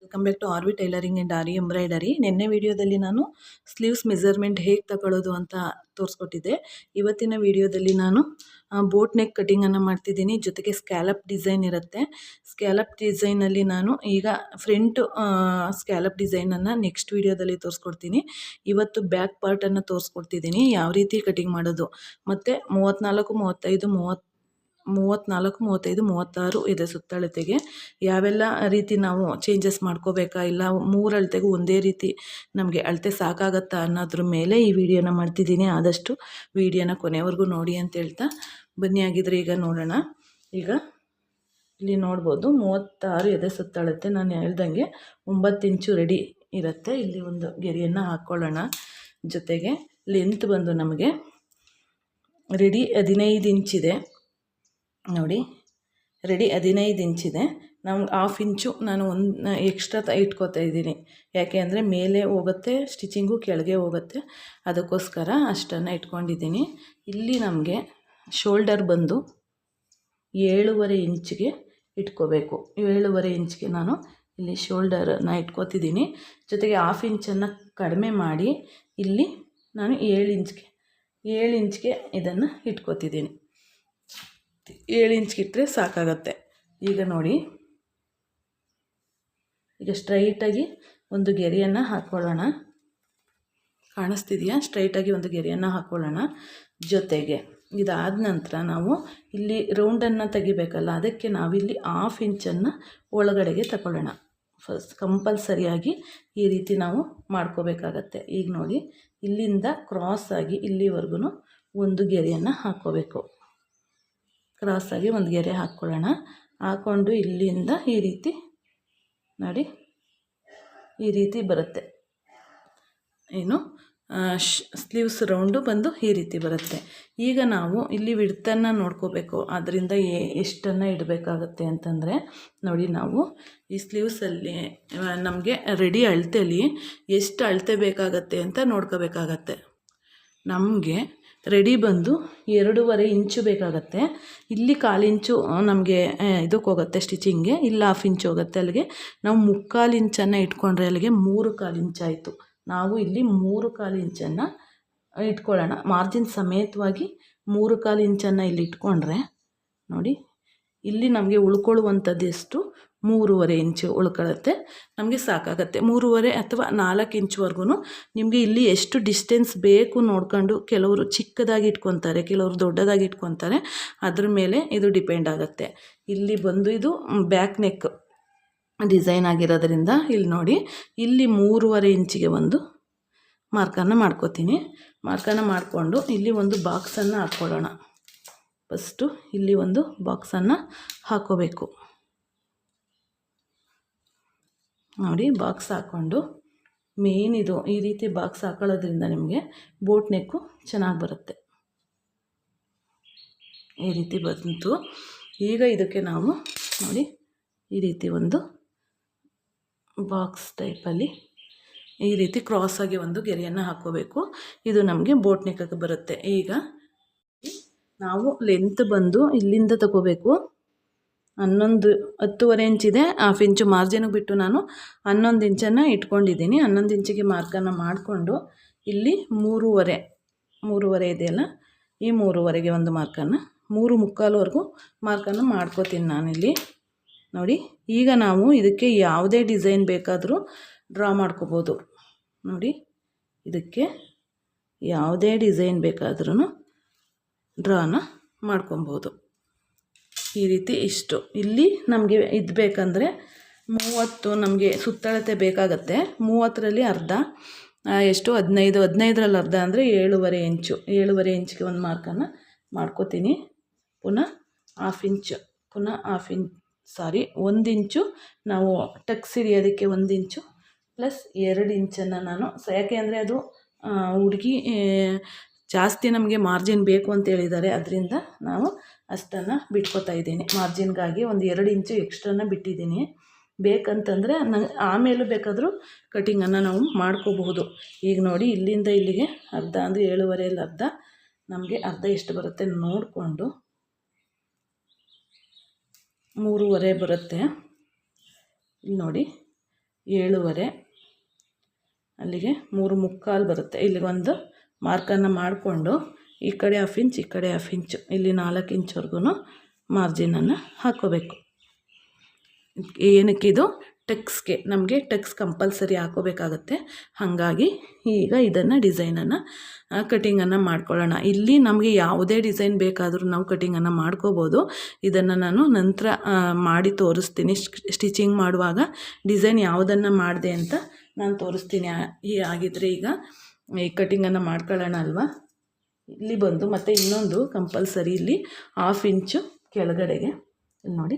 Welcome back to R V tailoring and Aari embroidery. ನಿನ್ನೆ ವಿಡಿಯೋದಲ್ಲಿ ನಾನು ಸ್ಲೀವ್ಸ್ ಮೆಜರ್ಮೆಂಟ್ ಹೇಗೆ ತಗೊಳ್ಳೋದು ಅಂತ ತೋರಿಸ್ಕೊಟ್ಟಿದ್ದೆ. ಇವತ್ತಿನ ವಿಡಿಯೋದಲ್ಲಿ ನಾನು ಬೋಟ್ ನೆಕ್ ಕಟಿಂಗನ್ನು ಮಾಡ್ತಿದ್ದೀನಿ. ಜೊತೆಗೆ ಸ್ಕ್ಯಾಲಪ್ ಡಿಸೈನ್ ಇರುತ್ತೆ. ಸ್ಕ್ಯಾಲಪ್ ಡಿಸೈನಲ್ಲಿ ನಾನು ಈಗ ಫ್ರಂಟ್ ಸ್ಕ್ಯಾಲಪ್ ಡಿಸೈನನ್ನು ನೆಕ್ಸ್ಟ್ ವಿಡಿಯೋದಲ್ಲಿ ತೋರಿಸ್ಕೊಡ್ತೀನಿ. ಇವತ್ತು ಬ್ಯಾಕ್ ಪಾರ್ಟನ್ನು ತೋರಿಸ್ಕೊಡ್ತಿದ್ದೀನಿ, ಯಾವ ರೀತಿ ಕಟಿಂಗ್ ಮಾಡೋದು. ಮತ್ತು 34, 35, 36 ಇದೆ ಸುತ್ತಳತೆಗೆ ಯಾವೆಲ್ಲ ರೀತಿ ನಾವು ಚೇಂಜಸ್ ಮಾಡ್ಕೋಬೇಕಾ, ಇಲ್ಲ 3 ಅಳತೆಗೂ ಒಂದೇ ರೀತಿ ನಮಗೆ ಅಳತೆ ಸಾಕಾಗತ್ತಾ ಅನ್ನೋದ್ರ ಮೇಲೆ ಈ ವಿಡಿಯೋನ ಮಾಡ್ತಿದ್ದೀನಿ. ಆದಷ್ಟು ವಿಡಿಯೋನ ಕೊನೆವರೆಗೂ ನೋಡಿ ಅಂತ ಹೇಳ್ತಾ ಬನ್ನಿ. ಆಗಿದ್ರೆ ಈಗ ನೋಡೋಣ. ಈಗ ಇಲ್ಲಿ ನೋಡ್ಬೋದು 36 ಎದೆ ಸುತ್ತಳತೆ. ನಾನು ಹೇಳ್ದಂಗೆ 9 ಇಂಚು ರೆಡಿ ಇರುತ್ತೆ. ಇಲ್ಲಿ ಒಂದು ಗೆರೆಯನ್ನು ಹಾಕ್ಕೊಳ್ಳೋಣ. ಜೊತೆಗೆ ಲೆಂತ್ ಬಂದು ನಮಗೆ ರೆಡಿ 15 ಇಂಚಿದೆ ನೋಡಿ. ರೆಡಿ 15 ಇಂಚಿದೆ. ನಮ್ಗೆ 1/2 ಇಂಚು ನಾನು ಒಂದು ಎಕ್ಸ್ಟ್ರಾ ಇಟ್ಕೋತಾ ಇದ್ದೀನಿ. ಯಾಕೆ ಅಂದರೆ ಮೇಲೆ ಹೋಗುತ್ತೆ ಸ್ಟಿಚಿಂಗು, ಕೆಳಗೆ ಹೋಗುತ್ತೆ, ಅದಕ್ಕೋಸ್ಕರ ಅಷ್ಟನ್ನು ಇಟ್ಕೊಂಡಿದ್ದೀನಿ. ಇಲ್ಲಿ ನಮಗೆ ಶೋಲ್ಡರ್ ಬಂದು 7.5 ಇಂಚಿಗೆ ಇಟ್ಕೋಬೇಕು. 7.5 ಇಂಚಿಗೆ ನಾನು ಇಲ್ಲಿ ಶೋಲ್ಡರನ್ನು ಇಟ್ಕೋತಿದ್ದೀನಿ. ಜೊತೆಗೆ 1/2 ಇಂಚನ್ನು ಕಡಿಮೆ ಮಾಡಿ ಇಲ್ಲಿ ನಾನು 7 ಇಂಚ್ಗೆ ಇದನ್ನು ಇಟ್ಕೋತಿದ್ದೀನಿ. 7 ಇಂಚ್ಗೆ ಇಟ್ಟರೆ ಸಾಕಾಗತ್ತೆ. ಈಗ ನೋಡಿ, ಈಗ ಸ್ಟ್ರೈಟಾಗಿ ಒಂದು ಗೆರೆಯನ್ನು ಹಾಕ್ಕೊಳ್ಳೋಣ. ಕಾಣಿಸ್ತಿದೆಯಾ? ಸ್ಟ್ರೈಟಾಗಿ ಒಂದು ಗೆರೆಯನ್ನು ಹಾಕ್ಕೊಳ್ಳೋಣ. ಜೊತೆಗೆ ಇದಾದ ನಂತರ ನಾವು ಇಲ್ಲಿ ರೌಂಡನ್ನು ತೆಗಿಬೇಕಲ್ಲ, ಅದಕ್ಕೆ ನಾವಿಲ್ಲಿ 1/2 ಇಂಚನ್ನು ಒಳಗಡೆಗೆ ತಗೊಳ್ಳೋಣ. ಫಸ್ಟ್ ಕಂಪಲ್ಸರಿಯಾಗಿ ಈ ರೀತಿ ನಾವು ಮಾಡ್ಕೋಬೇಕಾಗತ್ತೆ. ಈಗ ನೋಡಿ, ಇಲ್ಲಿಂದ ಕ್ರಾಸಾಗಿ ಇಲ್ಲಿವರೆಗೂ ಒಂದು ಗೆರೆಯನ್ನು ಹಾಕ್ಕೋಬೇಕು. ಕ್ರಾಸಾಗಿ ಒಂದು ಗೆರೆ ಹಾಕ್ಕೊಳ್ಳೋಣ. ಹಾಕ್ಕೊಂಡು ಇಲ್ಲಿಂದ ಈ ರೀತಿ ನೋಡಿ, ಈ ರೀತಿ ಬರುತ್ತೆ. ಏನು ಸ್ಲೀವ್ಸ್ ರೌಂಡು ಬಂದು ಈ ರೀತಿ ಬರುತ್ತೆ. ಈಗ ನಾವು ಇಲ್ಲಿ ವಿಡ್ತನ್ನು ನೋಡ್ಕೋಬೇಕು. ಅದರಿಂದ ಎಷ್ಟನ್ನು ಇಡಬೇಕಾಗತ್ತೆ ಅಂತಂದರೆ ನೋಡಿ, ನಾವು ಈ ಸ್ಲೀವ್ಸಲ್ಲಿ ನಮಗೆ ರೆಡಿ ಅಳತೆಯಲ್ಲಿ ಎಷ್ಟು ಅಳತೆ ಬೇಕಾಗತ್ತೆ ಅಂತ ನೋಡ್ಕೋಬೇಕಾಗತ್ತೆ. ನಮಗೆ ರೆಡಿ ಬಂದು 2.5 ಇಂಚು ಬೇಕಾಗತ್ತೆ. ಇಲ್ಲಿ 1/4 ಇಂಚು ನಮಗೆ ಇದಕ್ಕೆ ಹೋಗುತ್ತೆ ಸ್ಟಿಚಿಂಗ್ಗೆ, ಇಲ್ಲಿ 1/2 ಇಂಚು ಹೋಗುತ್ತೆ. ಅಲ್ಲಿಗೆ ನಾವು 3/4 ಇಂಚನ್ನು ಇಟ್ಕೊಂಡ್ರೆ ಅಲ್ಲಿಗೆ 3/4 ಇಂಚಾಯಿತು. ನಾವು ಇಲ್ಲಿ 3/4 ಇಂಚನ್ನು ಇಟ್ಕೊಳ್ಳೋಣ. ಮಾರ್ಜಿನ್ ಸಮೇತವಾಗಿ 3/4 ಇಂಚನ್ನು ಇಲ್ಲಿ ಇಟ್ಕೊಂಡ್ರೆ ನೋಡಿ, ಇಲ್ಲಿ ನಮಗೆ ಉಳ್ಕೊಳ್ಳುವಂಥದ್ದು ಎಷ್ಟು 3.5 ಇಂಚು ಉಳ್ಕೊಳ್ಳುತ್ತೆ. ನಮಗೆ ಸಾಕಾಗತ್ತೆ. 3.5 ಅಥವಾ 4 ಇಂಚ್ವರೆಗೂ ನಿಮಗೆ ಇಲ್ಲಿ ಎಷ್ಟು ಡಿಸ್ಟೆನ್ಸ್ ಬೇಕು ನೋಡ್ಕೊಂಡು, ಕೆಲವರು ಚಿಕ್ಕದಾಗಿ ಇಟ್ಕೊತಾರೆ, ಕೆಲವರು ದೊಡ್ಡದಾಗಿ ಇಟ್ಕೊತಾರೆ. ಅದ್ರ ಮೇಲೆ ಇದು ಡಿಪೆಂಡ್ ಆಗುತ್ತೆ. ಇಲ್ಲಿ ಬಂದು ಇದು ಬ್ಯಾಕ್ ನೆಕ್ ಡಿಸೈನ್ ಆಗಿರೋದ್ರಿಂದ ಇಲ್ಲಿ ನೋಡಿ, ಇಲ್ಲಿ 3.5 ಇಂಚಿಗೆ ಒಂದು ಮಾರ್ಕನ್ನು ಮಾಡ್ಕೋತೀನಿ. ಮಾರ್ಕನ್ನು ಮಾಡಿಕೊಂಡು ಇಲ್ಲಿ ಒಂದು ಬಾಕ್ಸನ್ನು ಹಾಕ್ಕೊಳ್ಳೋಣ. ಫಸ್ಟು ಇಲ್ಲಿ ಒಂದು ಬಾಕ್ಸನ್ನು ಹಾಕ್ಕೋಬೇಕು ನೋಡಿ. ಬಾಕ್ಸ್ ಹಾಕ್ಕೊಂಡು ಮೇನ್ ಇದು ಈ ರೀತಿ ಬಾಕ್ಸ್ ಹಾಕೊಳ್ಳೋದ್ರಿಂದ ನಿಮಗೆ ಬೋಟ್ ನೆಕ್ಕು ಚೆನ್ನಾಗಿ ಬರುತ್ತೆ. ಈ ರೀತಿ ಬಂತು. ಈಗ ಇದಕ್ಕೆ ನಾವು ನೋಡಿ ಈ ರೀತಿ ಒಂದು ಬಾಕ್ಸ್ ಟೈಪಲ್ಲಿ ಈ ರೀತಿ ಕ್ರಾಸಾಗಿ ಒಂದು ಗೆರೆಯನ್ನು ಹಾಕ್ಕೋಬೇಕು. ಇದು ನಮಗೆ ಬೋಟ್ ನೆಕ್ಕಿಗೆ ಬರುತ್ತೆ. ಈಗ ನಾವು ಲೆಂತ್ ಬಂದು ಇಲ್ಲಿಂದ ತಗೋಬೇಕು. 10.5 ಇಂಚಿದೆ. 1/2 ಇಂಚು ಮಾರ್ಜಿನಿಗೆ ಬಿಟ್ಟು ನಾನು 11 ಇಂಚನ್ನು ಇಟ್ಕೊಂಡಿದ್ದೀನಿ. 11 ಇಂಚಿಗೆ ಮಾರ್ಕನ್ನು ಮಾಡಿಕೊಂಡು ಇಲ್ಲಿ 3.5 ಇದೆಯಲ್ಲ, ಈ 3.5ಗೆ ಒಂದು ಮಾರ್ಕನ್ನು 3.75ವರೆಗೂ ಮಾರ್ಕನ್ನು ಮಾಡ್ಕೋತೀನಿ ನಾನಿಲ್ಲಿ ನೋಡಿ. ಈಗ ನಾವು ಇದಕ್ಕೆ ಯಾವುದೇ ಡಿಸೈನ್ ಬೇಕಾದರೂ ಡ್ರಾ ಮಾಡ್ಕೋಬೋದು ನೋಡಿ. ಇದಕ್ಕೆ ಯಾವುದೇ ಡಿಸೈನ್ ಬೇಕಾದ್ರೂ ಡ್ರಾನ ಮಾಡ್ಕೊಬೋದು. ಈ ರೀತಿ ಇಷ್ಟು ಇಲ್ಲಿ ನಮಗೆ ಇದು ಬೇಕಂದರೆ 30 ನಮಗೆ ಸುತ್ತಳತೆ ಬೇಕಾಗತ್ತೆ. 30ರಲ್ಲಿ ಅರ್ಧ ಎಷ್ಟು 15ರಲ್ಲಿ ಅರ್ಧ ಅಂದರೆ 7.5 ಇಂಚು. 7.5 ಇಂಚಿಗೆ ಒಂದು ಮಾರ್ಕನ್ನು ಮಾಡ್ಕೋತೀನಿ. ಪುನಃ 1/2 ಇಂಚು, ಪುನಃ 1 ಇಂಚು ನಾವು ಟಕ್ಸ್ ಹಿಡಿಯೋದಕ್ಕೆ 1 ಇಂಚು ಪ್ಲಸ್ 2 ಇಂಚನ್ನು ನಾನು, ಯಾಕೆ ಅಂದರೆ ಅದು ಹುಡುಗಿ ಜಾಸ್ತಿ ನಮಗೆ ಮಾರ್ಜಿನ್ ಬೇಕು ಅಂತ ಹೇಳಿದ್ದಾರೆ. ಅದರಿಂದ ನಾವು ಅಷ್ಟನ್ನು ಬಿಟ್ಕೋತಾ ಇದ್ದೀನಿ. ಮಾರ್ಜಿನ್ಗಾಗಿ ಒಂದು 2 ಇಂಚು ಎಕ್ಸ್ಟ್ರಾನ ಬಿಟ್ಟಿದ್ದೀನಿ. ಬೇಕಂತಂದರೆ ಆಮೇಲೆ ಬೇಕಾದರೂ ಕಟಿಂಗನ್ನು ನಾವು ಮಾಡ್ಕೋಬಹುದು. ಈಗ ನೋಡಿ, ಇಲ್ಲಿಂದ ಇಲ್ಲಿಗೆ ಅರ್ಧ ಅಂದರೆ 7.5ಯಲ್ಲಿ ಅರ್ಧ, ನಮಗೆ ಅರ್ಧ ಎಷ್ಟು ಬರುತ್ತೆ ನೋಡಿಕೊಂಡು 3.5 ಬರುತ್ತೆ. ಇಲ್ಲಿ ನೋಡಿ, 7.5, ಅಲ್ಲಿಗೆ 3.25 ಬರುತ್ತೆ. ಇಲ್ಲಿಗೊಂದು ಮಾರ್ಕನ್ನು ಮಾಡಿಕೊಂಡು ಈ ಕಡೆ 1/2 ಇಂಚ್, ಈ ಕಡೆ 1/2 ಇಂಚು, ಇಲ್ಲಿ 4 ಇಂಚ್ವರೆಗೂ ಮಾರ್ಜಿನನ್ನು ಹಾಕ್ಕೋಬೇಕು. ಏನಕ್ಕಿದು ಟಕ್ಸ್ಗೆ, ನಮಗೆ ಟಕ್ಸ್ ಕಂಪಲ್ಸರಿ ಹಾಕೋಬೇಕಾಗತ್ತೆ. ಹಾಗಾಗಿ ಈಗ ಇದನ್ನು ಡಿಸೈನನ್ನು ಕಟಿಂಗನ್ನು ಮಾಡ್ಕೊಳ್ಳೋಣ. ಇಲ್ಲಿ ನಮಗೆ ಯಾವುದೇ ಡಿಸೈನ್ ಬೇಕಾದರೂ ನಾವು ಕಟಿಂಗನ್ನು ಮಾಡ್ಕೋಬೋದು. ಇದನ್ನು ನಾನು ನಂತರ ಮಾಡಿ ತೋರಿಸ್ತೀನಿ. ಸ್ಟಿಚಿಂಗ್ ಮಾಡುವಾಗ ಡಿಸೈನ್ ಯಾವುದನ್ನು ಮಾಡಿದೆ ಅಂತ ನಾನು ತೋರಿಸ್ತೀನಿ. ಆಗಿದ್ದರೆ ಈಗ ಈ ಕಟಿಂಗನ್ನು ಮಾಡ್ಕೊಳ್ಳೋಣ ಅಲ್ವಾ. ಇಲ್ಲಿ ಬಂದು ಮತ್ತು ಇನ್ನೊಂದು ಕಂಪಲ್ಸರಿ ಇಲ್ಲಿ 1/2 ಇಂಚು ಕೆಳಗಡೆಗೆ, ಇಲ್ಲಿ ನೋಡಿ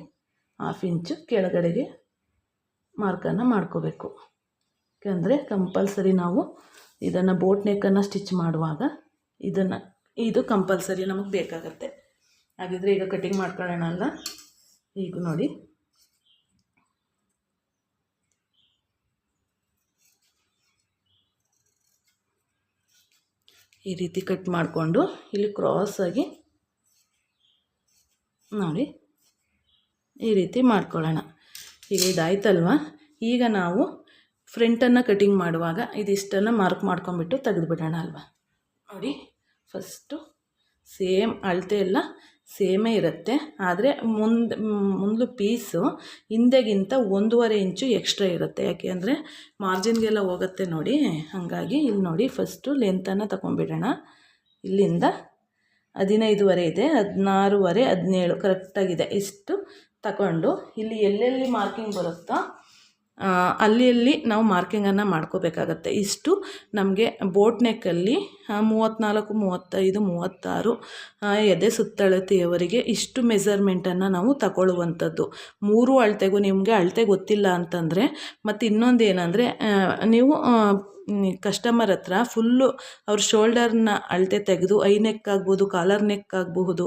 1/2 ಇಂಚು ಕೆಳಗಡೆಗೆ ಮಾರ್ಕನ್ನು ಮಾಡ್ಕೋಬೇಕು. ಯಾಕೆಂದರೆ ಕಂಪಲ್ಸರಿ ನಾವು ಇದನ್ನು ಬೋಟ್ ನೆಕ್ಕನ್ನು ಸ್ಟಿಚ್ ಮಾಡುವಾಗ ಇದು ಕಂಪಲ್ಸರಿ ನಮಗೆ ಬೇಕಾಗತ್ತೆ. ಹಾಗಿದ್ರೆ ಈಗ ಕಟಿಂಗ್ ಮಾಡ್ಕೊಳ್ಳೋಣ ಅಲ್ಲ. ಈಗ ನೋಡಿ ಈ ರೀತಿ ಕಟ್ ಮಾಡಿಕೊಂಡು ಇಲ್ಲಿ ಕ್ರಾಸಾಗಿ ನೋಡಿ ಈ ರೀತಿ ಮಾಡ್ಕೊಳ್ಳೋಣ. ಈಗ ಇದಾಯ್ತಲ್ವ. ಈಗ ನಾವು ಫ್ರಂಟನ್ನು ಕಟಿಂಗ್ ಮಾಡುವಾಗ ಇದಿಷ್ಟನ್ನು ಮಾರ್ಕ್ ಮಾಡ್ಕೊಂಬಿಟ್ಟು ತೆಗೆದುಬಿಡೋಣ ಅಲ್ವಾ. ನೋಡಿ ಫಸ್ಟು ಸೇಮ್ ಅಳತೆ ಎಲ್ಲ ಸೇಮೇ ಇರುತ್ತೆ, ಆದರೆ ಮುಂದೆ ಪೀಸು ಹಿಂದೆಗಿಂತ 1.5 ಇಂಚು ಎಕ್ಸ್ಟ್ರಾ ಇರುತ್ತೆ. ಯಾಕೆ ಅಂದರೆ ಮಾರ್ಜಿನ್ಗೆಲ್ಲ ಹೋಗುತ್ತೆ ನೋಡಿ. ಹಾಗಾಗಿ ಇಲ್ಲಿ ನೋಡಿ ಫಸ್ಟು ಲೆಂತನ್ನು ತಗೊಂಡ್ಬಿಡೋಣ. ಇಲ್ಲಿಂದ 15.5 ಇದೆ, 16.5, 17 ಕರೆಕ್ಟಾಗಿದೆ. ಇಷ್ಟು ತಗೊಂಡು ಇಲ್ಲಿ ಎಲ್ಲೆಲ್ಲಿ ಮಾರ್ಕಿಂಗ್ ಬರುತ್ತೋ ಅಲ್ಲಿ ನಾವು ಮಾರ್ಕಿಂಗನ್ನು ಮಾಡ್ಕೋಬೇಕಾಗತ್ತೆ. ಇಷ್ಟು ನಮಗೆ ಬೋಟ್ ನೆಕ್ಕಲ್ಲಿ 34, 35, 36 ಎದೆ ಸುತ್ತಳತೆಯವರೆಗೆ ಇಷ್ಟು ಮೆಸರ್ಮೆಂಟನ್ನು ನಾವು ತಗೊಳ್ಳುವಂಥದ್ದು. 3 ಅಳತೆಗೂ ನಿಮಗೆ ಅಳತೆ ಗೊತ್ತಿಲ್ಲ ಅಂತಂದರೆ, ಮತ್ತು ಇನ್ನೊಂದು ಏನಂದರೆ ನೀವು ಕಸ್ಟಮರ್ ಹತ್ರ ಫುಲ್ಲು ಅವ್ರ ಶೋಲ್ಡರ್ನ ಅಳತೆ ತೆಗೆದು ಐ ನೆಕ್ ಆಗ್ಬೋದು, ಕಾಲರ್ ನೆಕ್ ಆಗಬಹುದು,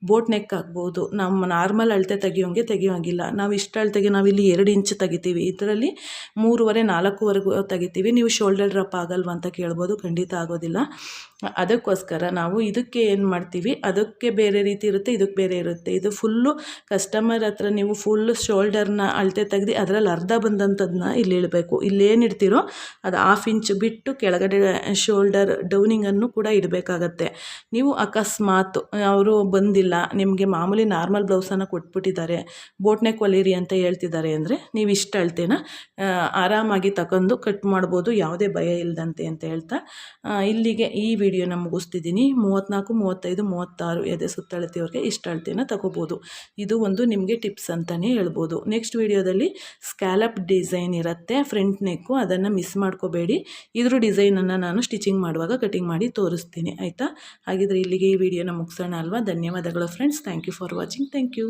ಬೋಟ್ ನೆಕ್ ಆಗ್ಬೋದು, ನಮ್ಮ ನಾರ್ಮಲ್ ಅಳತೆ ತೆಗಿಯೋಂಗಿಲ್ಲ. ನಾವು ಇಷ್ಟು ಅಳತೆಗೆ ನಾವಿಲ್ಲಿ 2 ಇಂಚ್ ತೆಗಿತೀವಿ, ಇದರಲ್ಲಿ 3.5, 4ವರೆಗೂ ತೆಗಿತೀವಿ. ನೀವು ಶೋಲ್ಡರ್ ಡ್ರಾಪ್ ಆಗಲ್ವ ಅಂತ ಕೇಳ್ಬೋದು. ಖಂಡಿತ ಆಗೋದಿಲ್ಲ. ಅದಕ್ಕೋಸ್ಕರ ನಾವು ಇದಕ್ಕೆ ಏನು ಮಾಡ್ತೀವಿ, ಅದಕ್ಕೆ ಬೇರೆ ರೀತಿ ಇರುತ್ತೆ, ಇದಕ್ಕೆ ಬೇರೆ ಇರುತ್ತೆ. ಇದು ಫುಲ್ಲು ಕಸ್ಟಮರ್ ಹತ್ರ ನೀವು ಫುಲ್ಲು ಶೋಲ್ಡರ್ನ ಅಳತೆ ತೆಗೆದು ಅದರಲ್ಲಿ ಅರ್ಧ ಬಂದಂಥದ್ದನ್ನ ಇಲ್ಲಿ ಇಡಬೇಕು. ಇಲ್ಲೇನಿಡ್ತೀರೋ ಅದು 1/2 ಇಂಚ್ ಬಿಟ್ಟು ಕೆಳಗಡೆ ಶೋಲ್ಡರ್ ಡೌನಿಂಗನ್ನು ಕೂಡ ಇಡಬೇಕಾಗತ್ತೆ. ನೀವು ಅಕಸ್ಮಾತ್ ಅವರು ಬಂದಿಲ್ಲ, ನಿಮಗೆ ಮಾಮೂಲಿ ನಾರ್ಮಲ್ ಬ್ಲೌಸನ್ನು ಕೊಟ್ಬಿಟ್ಟಿದ್ದಾರೆ, ಬೋಟ್ ನೆಕ್ ಹೊಲೀರಿ ಅಂತ ಹೇಳ್ತಿದ್ದಾರೆ ಅಂದರೆ ನೀವು ಇಷ್ಟು ಅಳತೆನ ಆರಾಮಾಗಿ ತಗೊಂಡು ಕಟ್ ಮಾಡ್ಬೋದು, ಯಾವುದೇ ಭಯ ಇಲ್ಲದಂತೆ ಅಂತ ಹೇಳ್ತಾ ಇಲ್ಲಿಗೆ ಈ ವಿಡಿಯೋನ ಮುಗಿಸ್ತಿದ್ದೀನಿ. 34, 35, 36 ಎದೆ ಸುತ್ತಳತೆಯವ್ರಿಗೆ ಇಷ್ಟು ಅಳತೆನ ತಗೋಬೋದು. ಇದು ಒಂದು ನಿಮಗೆ ಟಿಪ್ಸ್ ಅಂತಲೇ ಹೇಳ್ಬೋದು. ನೆಕ್ಸ್ಟ್ ವಿಡಿಯೋದಲ್ಲಿ ಸ್ಕ್ಯಾಲಪ್ ಡಿಸೈನ್ ಇರುತ್ತೆ, ಫ್ರಂಟ್ ನೆಕ್ಕು, ಅದನ್ನು ಮಿಸ್ ಮಾಡ್ಕೋಬೇಡಿ. ಇದ್ರ ಡಿಸೈನನ್ನು ನಾನು ಸ್ಟಿಚಿಂಗ್ ಮಾಡುವಾಗ ಕಟಿಂಗ್ ಮಾಡಿ ತೋರಿಸ್ತೀನಿ, ಆಯಿತಾ. ಹಾಗಿದ್ರೆ ಇಲ್ಲಿಗೆ ಈ ವಿಡಿಯೋನ ಮುಗಿಸೋಣ ಅಲ್ವಾ. ಧನ್ಯವಾದಗಳು friends. Thank you for watching. Thank you.